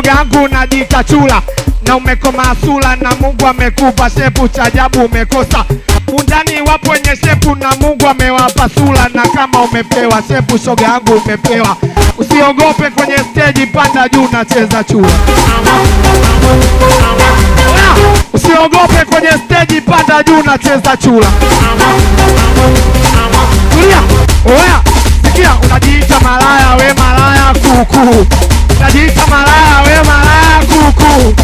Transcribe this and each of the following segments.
shoga yangu unajiita chula na umekoma sula na Mungu amekupa shepu cha ajabu umekosa. Undani wapo wenye shepu na Mungu amewapa sula, na kama umepewa shepu shoga yangu umepewa. Usiogope kwenye stage, panda juu na cheza chula. Usiogope kwenye stage, panda juu na cheza chula. Tulia. Oya, sikia, unajiita malaya we malaya kuku. Unajiita malaya we malaya kuku.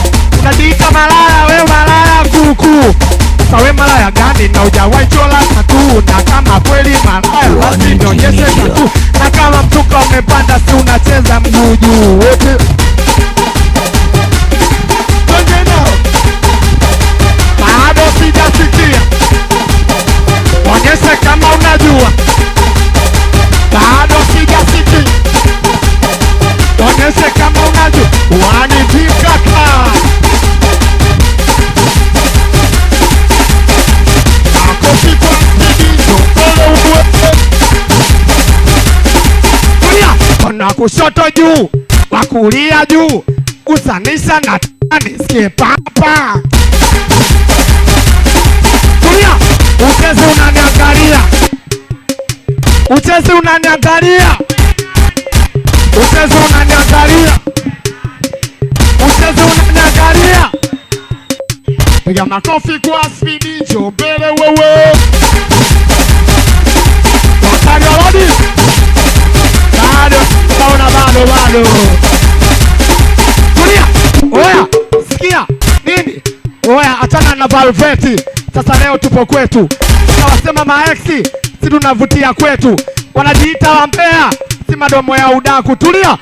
Unajiita malaya we malaya kuku. Sasa we malaya gani na hujawahi chola tatu? Na kama kweli malaya basi nionyeshe tatu. Na kama mtuka umepanda si unacheza mguu juu wote. Bado sijasikia. Onyeshe kama unajua. Bado sijasikia. Onyeshe kama unajua. Wanitikaka. Kona kushoto juu, wakulia juu, usanisha na nisikie papa. Tulia, uchezi unaniangalia. Uchezi unaniangalia. Uchezi unaniangalia. Uchezi unaniangalia. Piga makofi kwa spidi, njoo mbele wewe. Wakari walodi. Bado, bado. Tulia. Oya, sikia. Nini? Oya, achana na Valveti. Sasa leo tupo kwetu. Tunawasema maeksi, si tunavutia kwetu. Wanajiita wambea, si madomo ya udaku. Tulia.